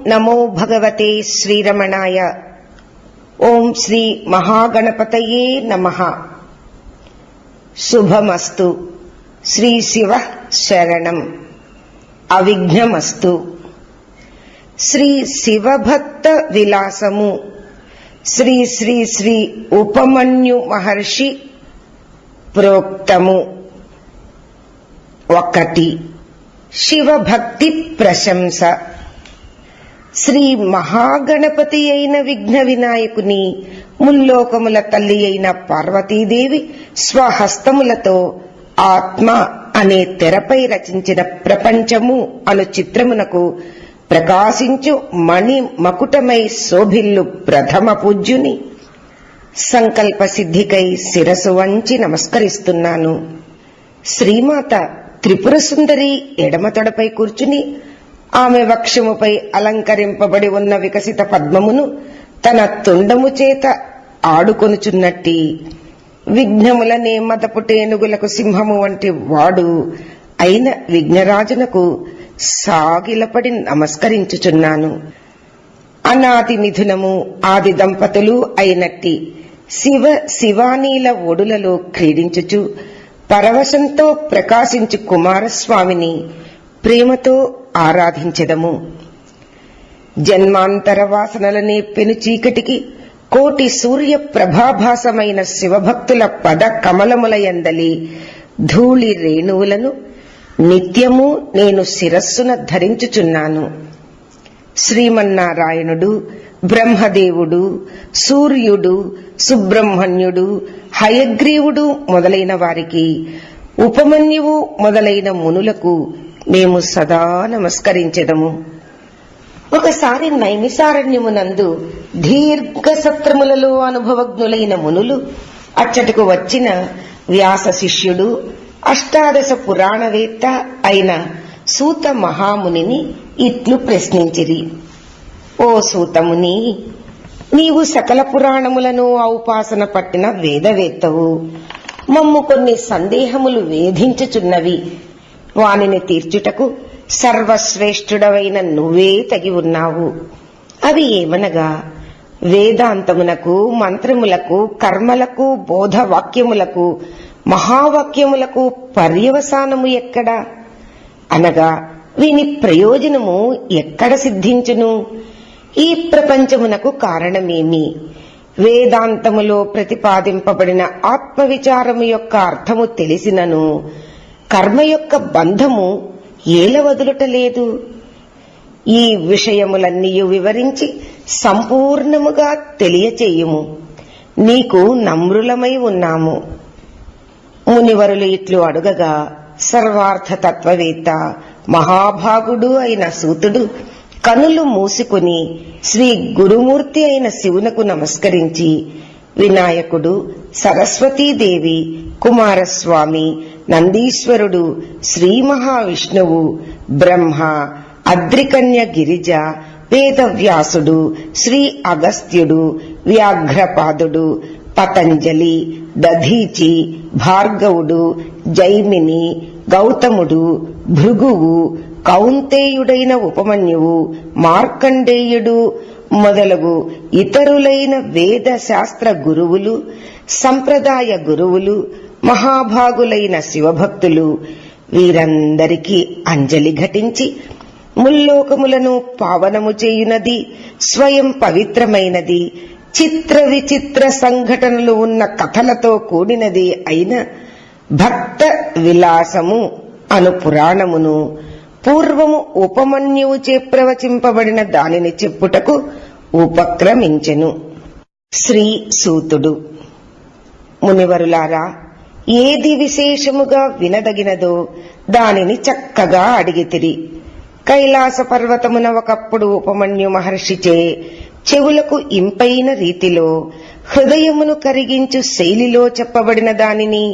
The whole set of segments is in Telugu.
నమో భగవతే శ్రీరమణాయ. ఓం శ్రీ మహాగణపతయే నమః. శుభమస్తు. శ్రీ శివ శరణం. అవిఘ్నమస్తు. శ్రీ శివభక్త విలాసము శ్రీ శ్రీ శ్రీ ఉపమన్యు మహర్షి ప్రోక్తము. 1. శివభక్తి ప్రశంస. శ్రీ మహాగణపతి అయిన విఘ్న వినాయకుని ముల్లోకముల తల్లి అయిన పార్వతీదేవి స్వహస్తములతో ఆత్మ అనే తెరపై రచించిన ప్రపంచము అను చిత్రమునకు ప్రకాశించు మణి మకుటమై శోభిల్లు ప్రథమ పూజ్యుని సంకల్ప సిద్ధికై శిరసు వంచి నమస్కరిస్తున్నాను. శ్రీమాత త్రిపుర సుందరి ఎడమ తొడపై కూర్చుని ఆమె వక్షముపై అలంకరింపబడి ఉన్న వికసిత పద్మమును తన తుండము చేత ఆడుకొనుచున్నట్టి విఘ్నములనే మదపుటేనుగులకు సింహము వంటి వాడు అయిన విఘ్నరాజునకు సాగిలపడి నమస్కరించుచున్నాను. అనాది మిథునము ఆది దంపతులు అయినట్టి శివ శివానీల ఒడులలో క్రీడించుచు పరవశంతో ప్రకాశించు కుమారస్వామిని ప్రేమతో ఆరాధించెదము. జన్మాంతర వాసనలనే పెను చీకటికి కోటి సూర్య ప్రభాభాసమైన శివభక్తుల పద కమలములయందలి ధూళి రేణువులను నిత్యము నేను శిరస్సున ధరించుచున్నాను. శ్రీమన్నారాయణుడు, బ్రహ్మదేవుడు, సూర్యుడు, సుబ్రహ్మణ్యుడు, హయగ్రీవుడు మొదలైన వారికి, ఉపమన్యువు మొదలైన మునులకు మేము సదా నమస్కరించెదము. ఒకసారి నైమిసారణ్యమునందు దీర్ఘ సత్రములలో అనుభవజ్ఞులైన మునులు అచ్చటకు వచ్చిన వ్యాస శిష్యుడు, అష్టాదశ పురాణవేత్త అయిన సూత మహామునిని ఇట్లు ప్రశ్నించిరి. ఓ సూతముని, నీవు సకల పురాణములను ఔపాసన పట్టిన వేదవేత్తవు. మమ్ము కొన్ని సందేహములు వేధించుచున్నవి. వానిని తీర్చుటకు సర్వశ్రేష్ఠుడవైన నువ్వే తగి ఉన్నావు. అవి ఏమనగా, వేదాంతమునకు, మంత్రములకు, కర్మలకు, బోధవాక్యములకు, మహావాక్యములకు పర్యవసానము ఎక్కడా? అనగా వీని ప్రయోజనము ఎక్కడ సిద్ధించును? ఈ ప్రపంచమునకు కారణమేమి? వేదాంతములో ప్రతిపాదింపబడిన ఆత్మవిచారము యొక్క అర్థము తెలిసినను కర్మ యొక్క బంధము ఏల వదులుటలేదు. ఈ విషయములన్నీ వివరించి సంపూర్ణముగా తెలియచేయుము. నీకు నమ్రులమై ఉన్నాము. మునివరులు ఇట్లు అడుగగా సర్వార్థతత్వవేత్త మహాభాగుడు అయిన సూతుడు కనులు మూసుకుని శ్రీ గురుమూర్తి అయిన శివునకు నమస్కరించి, వినాయకుడు, సరస్వతీదేవి, కుమారస్వామి, నందీశ్వరుడు, శ్రీ మహావిష్ణువు, బ్రహ్మ, అద్రికన్య గిరిజ, వేదవ్యాసుడు, శ్రీ అగస్త్యుడు, వ్యాఘ్రపాదుడు, పతంజలి, దధీచి, భార్గవుడు, జైమిని, గౌతముడు, భృగువు, కౌంతేయుడైన ఉపమన్యువు, మార్కండేయుడు మొదలగు ఇతరులైన వేద శాస్త్ర గురువులు, సంప్రదాయ గురువులు, మహాభాగులైన శివభక్తులు వీరందరికీ అంజలి ఘటించి, ముల్లోకములను పావనము చేయునది, స్వయం పవిత్రమైనది, చిత్ర విచిత్ర సంఘటనలు ఉన్న కథలతో కూడినది అయిన భక్త విలాసము అను పురాణమును పూర్వము ఉపమన్యువుచే ప్రవచింపబడిన దానిని చెప్పుటకు ఉపక్రమించెను. శ్రీ సూతుడు: మునివరులారా, ఏది విశేషముగా వినదగినదో దానిని చక్కగా అడిగితిరి. కైలాస పర్వతమున ఒకప్పుడు ఉపమన్యు మహర్షిచే చెవులకు ఇంపైన రీతిలో హృదయమును కరిగించు శైలిలో చెప్పబడిన దానిని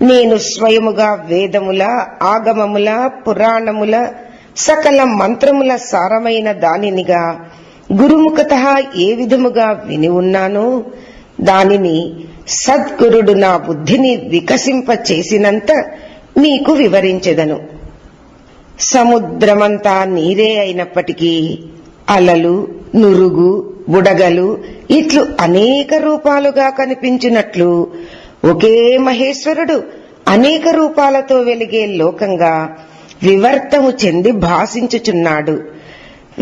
నేను స్వయముగా వేదముల, ఆగమముల, పురాణముల, సకల మంత్రముల సారమైన దానినిగా గురుముఖతః ఏ విధముగా విని ఉన్నానో దానిని సద్గురుడు నా బుద్ధిని వికసింప చేసినంత మీకు వివరించెదను. సముద్రమంతా నీరే అయినప్పటికీ అలలు, నురుగు, బుడగలు ఇట్లు అనేక రూపాలుగా కనిపించినట్లు ఒకే మహేశ్వరుడు అనేక రూపాలతో వెలిగే లోకంగా వివర్తము చెంది భాసించుచున్నాడు.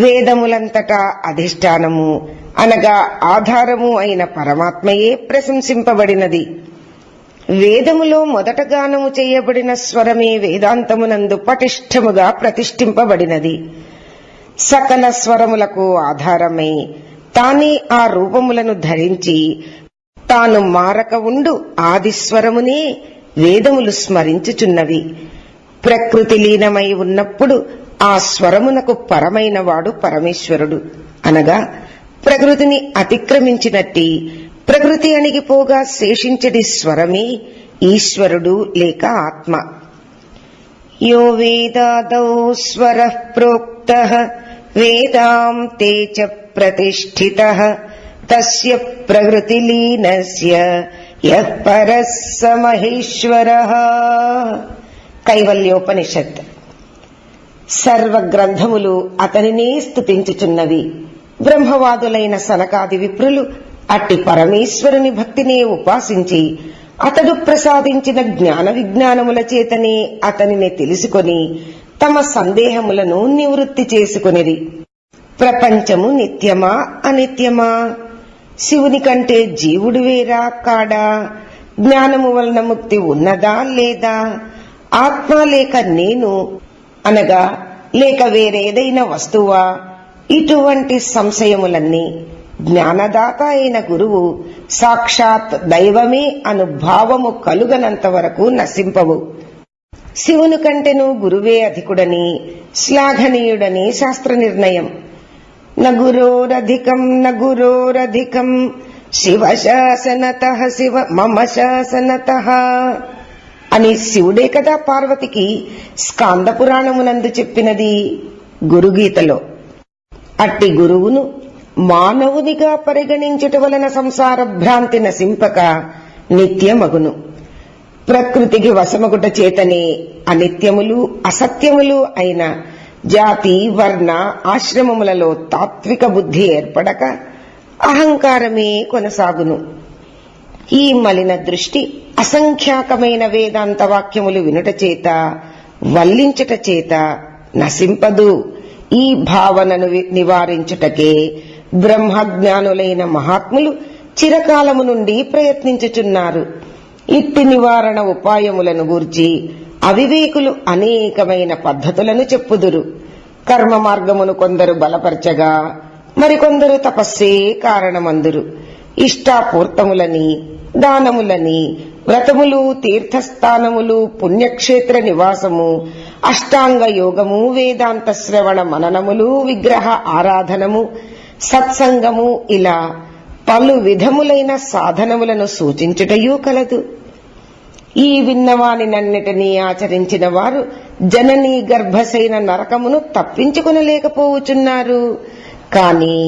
వేదములంతటా అధిష్టానము అనగా ఆధారము అయిన పరమాత్మయే ప్రశంసింపబడినది. వేదములో మొదట గానము చేయబడిన స్వరమే వేదాంతమునందు పటిష్టముగా ప్రతిష్ఠింపబడినది. సకల స్వరములకు ఆధారమై తానే ఆ రూపములను ధరించి తాను మారక ఉండు ఆదిస్వరమునే వేదములు స్మరించుచున్నవి. ప్రకృతి లీనమై ఉన్నప్పుడు ఆ స్వరమునకు పరమైన వాడు పరమేశ్వరుడు. అనగా ప్రకృతిని అతిక్రమించినట్టి ప్రకృతి అణిగిపోగా శేషించడి స్వరమే ఈశ్వరుడు లేక ఆత్మ. యో వేదాదౌ స్వరః ప్రోక్తః వేదాంతే చ ప్రతిష్ఠితః తస్య ప్రకృతిలీనస్య యః పరః స మహేశ్వరః. కైవల్యోపనిషత్. సర్వ గ్రంథములు అతనినే స్తుతించుచున్నవి. బ్రహ్మవాదులైన సనకాది విప్రులు అట్టి పరమేశ్వరుని భక్తినే ఉపాసించి అతడు ప్రసాదించిన జ్ఞాన విజ్ఞానముల చేతనే అతనిని తెలుసుకొని తమ సందేహములను నివృత్తి చేసుకొనిరి. ప్రపంచము నిత్యమా అనిత్యమా? శివుని కంటే జీవుడు వేరా కాడా? జ్ఞానము వలన ముక్తి ఉన్నదా లేదా? ఆత్మ లేక నేను అనగా లేక వేరేదైనా వస్తువా? ఇటువంటి సంశయములన్నీ జ్ఞానదాత అయిన గురువు సాక్షాత్ దైవమే అను భావము కలుగనంత వరకు నశింపవు. శివుని కంటెను గురువే అధికుడని శ్లాఘనీయుడని శాస్త్ర నిర్ణయం. నగురోరధికం నగురోరధికం శివశాసనతః శివ మమ శాసనతః అని శివుడే కదా పార్వతికి స్కాంద పురాణమునందు చెప్పినది గురుగీతలో. అట్టి గురువును మానవునిగా పరిగణించుట వలన సంసార భ్రాంతి నశింపక నిత్యమగును. ప్రకృతికి వశమగుట చేతనే అనిత్యములు అసత్యములు అయిన జాతి వర్ణ ఆశ్రమములలో తాత్విక బుద్ధి ఏర్పడక అహంకారమే కొనసాగును. ఈ మలిన దృష్టి అసంఖ్యాకమైన వేదాంత వాక్యములు వినుట చేత వల్లించుట చేత నశింపదు. ఈ భావనను నివారించుటకే బ్రహ్మజ్ఞానులైన మహాత్ములు చిరకాలము నుండి ప్రయత్నించుచున్నారు. ఇట్టి నివారణ ఉపాయములను గూర్చి అవివేకులు అనేకమైన పద్ధతులను చెప్పుదురు. కర్మ మార్గమును కొందరు బలపరచగా మరికొందరు తపస్సే కారణమందురు. ఇష్టాపూర్తములని, దానములని, వ్రతములు, తీర్థస్థానములు, పుణ్యక్షేత్ర నివాసము, అష్టాంగ యోగము, వేదాంత శ్రవణ మననములు, విగ్రహ ఆరాధనము, సత్సంగము ఇలా పలు విధములైన సాధనములను సూచించుటయూ కలదు. ఈ విన్నవానినన్నిటినీ ఆచరించిన వారు జననీ గర్భశైన నరకమును తప్పించుకొనలేకపోవచున్నారు. కాని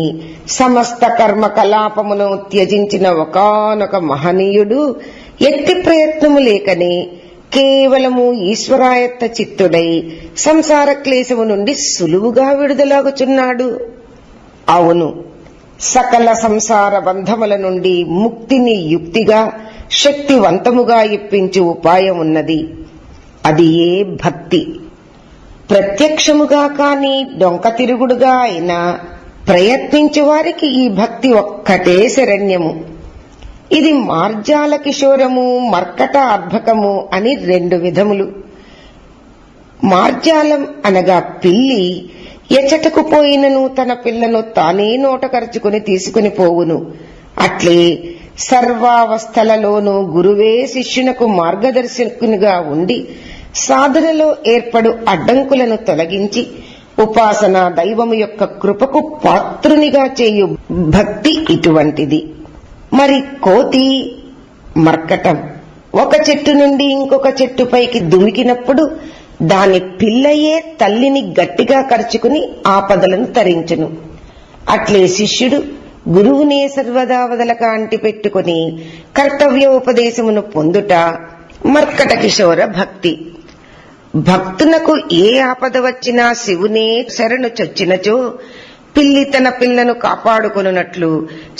సమస్త కర్మకలాపమును త్యజించిన ఒకానొక మహనీయుడు ఎట్టి ప్రయత్నము లేకనే కేవలము ఈశ్వరాయత్త చిత్తుడై సంసార క్లేశము నుండి సులువుగా విడుదలగుచున్నాడు. అవును, సకల సంసార బంధముల నుండి ముక్తిని యుక్తిగా శక్తివంతముగా ఇప్పించు ఉపాయం ఉన్నది. అది ఏ భక్తి. ప్రత్యక్షముగా కాని డొంక తిరుగుడుగా అయినా ప్రయత్నించే వారికి ఈ భక్తి ఒక్కటే శరణ్యము. ఇది మార్జాల కిశోరము, మర్కట అర్భకము అని రెండు విధములు. మార్జాలం అనగా పిల్లి ఎచ్చటకు పోయినను తన పిల్లను తానే నోట కరుచుకుని తీసుకుని పోవును. అట్లే సర్వావస్థలలోనూ గురువే శిష్యునకు మార్గదర్శకునిగా ఉండి సాధనలో ఏర్పడు అడ్డంకులను తొలగించి ఉపాసన దైవము యొక్క కృపకు పాత్రునిగా చేయు భక్తి ఇటువంటిది. మరి కోతి, మర్కటం ఒక చెట్టు నుండి ఇంకొక చెట్టుపైకి దుమికినప్పుడు దాని పిల్లయే తల్లిని గట్టిగా కరుచుకుని ఆపదలను తరించును. అట్లే శిష్యుడు గురువునే సర్వదా వదలక అంటిపెట్టుకుని కర్తవ్యోపదేశమును పొందుట మర్కట కిశోర భక్తి. భక్తునకు ఏ ఆపద వచ్చినా శివునే శరణు చొచ్చినచో పిల్లి తన పిల్లను కాపాడుకొనున్నట్లు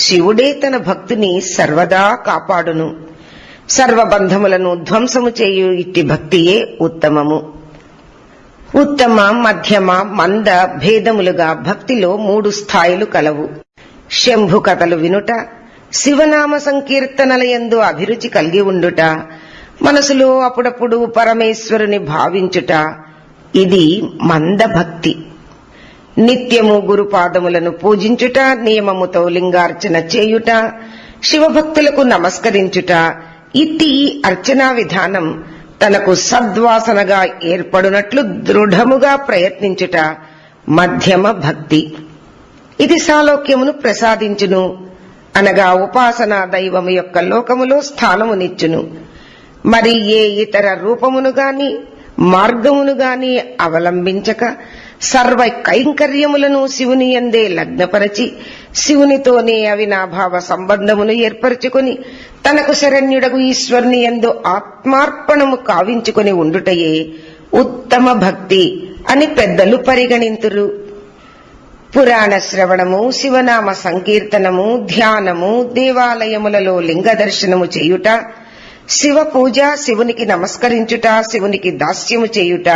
శివుడే తన భక్తుని సర్వదా కాపాడును. సర్వబంధములను ధ్వంసము చేయు ఇట్టి భక్తియే ఉత్తమము. ఉత్తమ, మధ్యమ, మంద భేదములుగా భక్తిలో 3 స్థాయిలు కలవు. శంభు కథలు వినుట, శివనామ సంకీర్తనలయందు అభిరుచి కలిగి ఉండుట, మనసులో అప్పుడప్పుడు పరమేశ్వరుని భావించుట, ఇది మంద భక్తి. నిత్యము గురుపాదములను పూజించుట, నియమముతో లింగార్చన చేయుట, శివభక్తులకు నమస్కరించుట, ఇట్టి ఈ అర్చనా విధానం తనకు సద్వాసనగా ఏర్పడునట్లు దృఢముగా ప్రయత్నించుట మధ్యమ భక్తి. ఇది సాలోక్యమును ప్రసాదించును, అనగా ఉపాసనా దైవము యొక్క లోకములో స్థానమునిచ్చును. మరి ఏ ఇతర రూపమును గాని మార్గమును గాని అవలంబించక సర్వ కైంకర్యములను శివుని యందే లగ్నపరచి శివునితోనే అవినాభావ సంబంధమును ఏర్పరచుకుని తనకు శరణ్యుడగు ఈశ్వరుని యందు ఆత్మార్పణము కావించుకుని ఉండుటయే ఉత్తమ భక్తి అని పెద్దలు పరిగణింతురు. పురాణ శ్రవణము, శివనామ సంకీర్తనము, ధ్యానము, దేవాలయములలో లింగ దర్శనము చేయుట, శివ పూజ, శివునికి నమస్కరించుట, శివునికి దాస్యము చేయుట,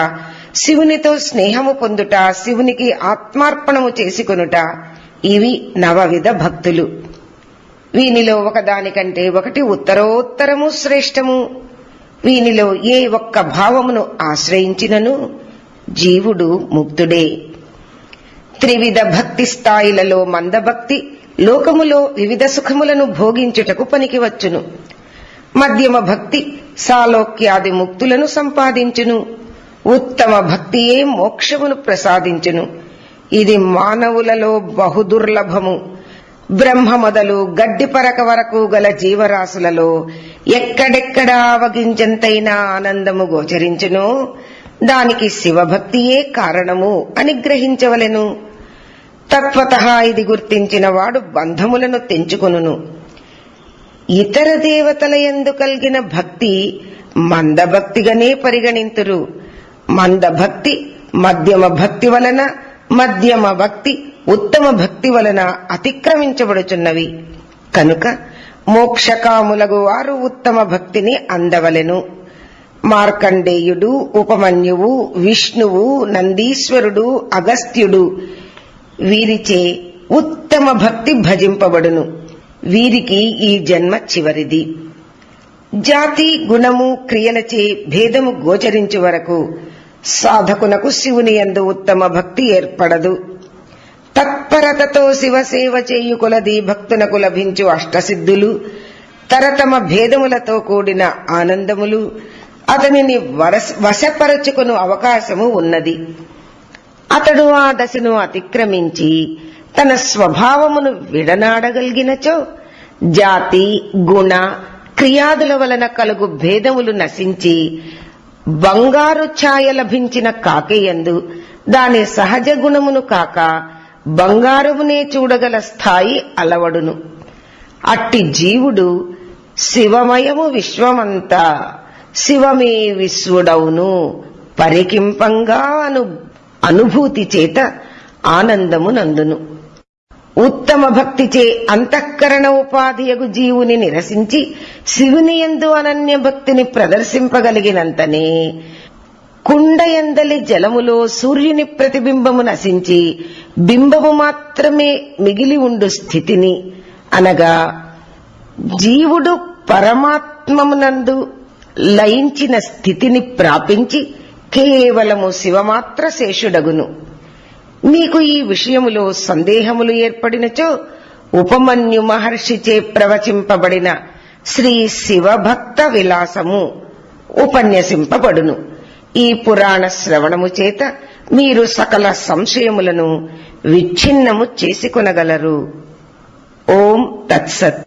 శివునితో స్నేహము పొందుట, శివునికి ఆత్మార్పణము చేసుకొనుట, ఇవి నవవిధ భక్తులు. వీనిలో ఒకదానికంటే ఒకటి ఉత్తరోత్తరము శ్రేష్టము. వీనిలో ఏ ఒక్క భావమును ఆశ్రయించినను జీవుడు ముక్తుడే. త్రివిధ భక్తి స్థాయిలలో మందభక్తి లోకములో వివిధ సుఖములను భోగించుటకు పనికివచ్చును. మధ్యమ భక్తి సాలోక్యాది ముక్తులను సంపాదించును. ఉత్తమ భక్తియే మోక్షమును ప్రసాదించును. ఇది మానవులలో బహుదుర్లభము. బ్రహ్మ మొదలు గడ్డిపరక వరకు గల జీవరాశులలో ఎక్కడెక్కడా అవగించంతైనా ఆనందము గోచరించునో దానికి శివభక్తియే కారణము అని గ్రహించవలెను. తత్వతః ఇది గుర్తించిన వాడు బంధములను తెంచుకొనును. ఇతర దేవతల యందు కలిగిన భక్తి మందభక్తిగానే పరిగణింతురు. మందభక్తి మధ్యమ భక్తి వలన, మధ్యమ భక్తి ఉత్తమ భక్తి వలన అతిక్రమించబడుచున్నవి. కనుక మోక్షకాములగు వారు ఉత్తమ భక్తిని అందవలెను. మార్కండేయుడు, ఉపమన్యువు, విష్ణువు, నందీశ్వరుడు, అగస్త్యుడు వీరిచే ఉత్తమ భక్తి భజింపబడును. వీరికి ఈ జన్మ చివరిది. జాతి, గుణము, క్రియలచే భేదము గోచరించు వరకు సాధకునకు శివుని యందు ఉత్తమ భక్తి ఏర్పడదు. తత్పరతతో శివసేవ చేయు కొలది భక్తునకు లభించు అష్టసిద్ధులు, తరతమ భేదములతో కూడిన ఆనందములు అతనిని వశపరచుకును అవకాశము ఉన్నది. అతడు ఆ దశను అతిక్రమించి తన స్వభావమును విడనాడగలిగినచో జాతి, గుణ, క్రియాదుల వలన కలుగు భేదములు నశించి బంగారు ఛాయ లభించిన కాకేయందు దాని సహజ గుణమును కాక బంగారమునే చూడగల స్థాయి అలవడును. అట్టి జీవుడు శివమయము విశ్వమంతా శివమే విశ్వడవును పరికింపంగా అనుభూతి చేత ఆనందము నందును. ఉత్తమ భక్తిచే అంతఃకరణ ఉపాధియగు జీవుని నిరసించి శివుని యందు అనన్య భక్తిని ప్రదర్శింపగలిగినంతనే కుండయందలి జలములో సూర్యుని ప్రతిబింబము నశించి బింబము మాత్రమే మిగిలి ఉండు స్థితిని, అనగా జీవుడు పరమాత్మమునందు లయించిన స్థితిని ప్రాపించి కేవలము శివమాత్ర శేషుడగును. మీకు ఈ విషయములో సందేహములు ఏర్పడినచో ఉపమన్యు మహర్షిచే ప్రవచింపబడిన శ్రీ శివభక్త విలాసము ఉపన్యసింపబడును. ఈ పురాణ శ్రవణము చేత మీరు సకల సంశయములను విచ్ఛిన్నము చేసుకొనగలరు. ఓం తత్సత్.